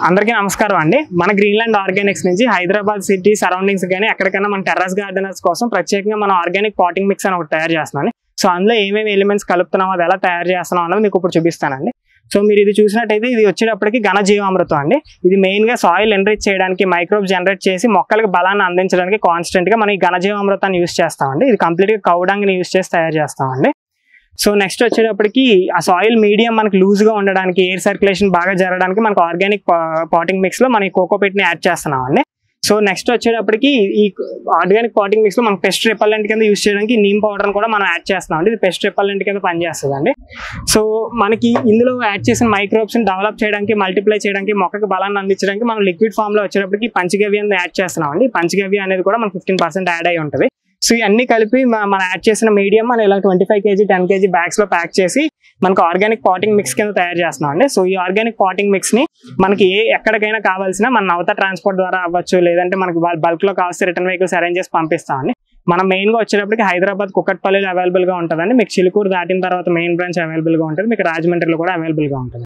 అందరికీ నమస్కారం అండి. మన గ్రీన్లాండ్ ఆర్గానిక్స్ నుంచి హైదరాబాద్ సిటీ సరౌండింగ్స్ కానీ ఎక్కడికైనా మన టెర్రస్ గార్డెనర్స్ కోసం ప్రత్యేకంగా మనం ఆర్గానిక్ పాటింగ్ మిక్స్ అని ఒకటి తయారు చేస్తున్నాం. సో అందులో ఏమేమి ఎలిమెంట్స్ కలుపుతున్నాం, అది ఎలా తయారు చేస్తున్నాం అన్నది మీకు ఇప్పుడు చూపిస్తానండి. సో మీరు ఇది చూసినట్టయితే ఇది వచ్చేటప్పటికి ఘనజీవామృతం అండి. ఇది మెయిన్గా సాయిల్ ఎన్రిచ్ చేయడానికి, మైక్రోబ్స్ జనరేట్ చేసి మొక్కలకు బలాన్ని అందించడానికి కాన్స్టెంట్గా మనం ఈ ఘనజీవామృతాన్ని యూస్ చేస్తామండి. ఇది కంప్లీట్గా కౌడంగిని యూస్ చేసి తయారు చేస్తామండి. సో నెక్స్ట్ వచ్చేటప్పటికి ఆ సాయిల్ మీడియం మనకి లూజ్గా ఉండడానికి, ఎయిర్ సర్క్యులేషన్ బాగా జరగడానికి మనకు ఆర్గానిక్ పాటింగ్ మిక్స్లో మనం ఈ కోకోపీట్ని యాడ్ చేస్తున్నామండి. సో నెక్స్ట్ వచ్చేటప్పటికి ఈ ఆర్గానిక్ పాటింగ్ మిక్స్లో మనం పెస్ట్ రిపల్లెంట్ కింద యూస్ చేయడానికి నీమ్ పౌడర్ని కూడా మనం యాడ్ చేస్తున్నామండి. ఇది పెస్ట్ రిపల్లెంట్ కింద పనిచేస్తుందండి. సో మనకి ఇందులో యాడ్ చేసిన మైక్రోబ్స్ని డెవలప్ చేయడానికి, మల్టిప్లై చేయడానికి, మొక్కకి బలాన్ని అందించడానికి మనం లిక్విడ్ ఫామ్లో వచ్చేటప్పటికి పంచగవ్యాన్ని యాడ్ చేస్తున్నామండి. పంచగవ్య అనేది కూడా మనకు 15% యాడ్ అయ్యి ఉంటుంది. సో ఇవన్నీ కలిపి మనం యాడ్ చేసిన మీడియం మనం ఇలా 25 kg 10 kg బ్యాగ్స్లో ప్యాక్ చేసి మనకు ఆర్గానిక్ పాటింగ్ మిక్స్ కింద తయారు చేస్తున్నాం అండి. సో ఈ ఆర్గానిక్ పాటింగ్ మిక్స్ని మనకి ఎక్కడికైనా కావాల్సిన మన నవత ట్రాన్స్పోర్ట్ ద్వారా అవ్వచ్చు, లేదంటే మనకి బల్క్లో కావాల్సి రిటర్న్ వెహికల్స్ అరేంజ్ చేసి పంపిస్తామండి. మనం మెయిన్గా వచ్చేటప్పటికి హైదరాబాద్ కుకట్పల్లిలో అవైలబుల్గా ఉంటుందండి. మీకు చిలుకూరు దాటిన తర్వాత మెయిన్ బ్రాంచ్ అవైలబుల్గా ఉంటుంది. మీకు రాజమండ్రిలో కూడా అవైలబుల్గా ఉంటుంది.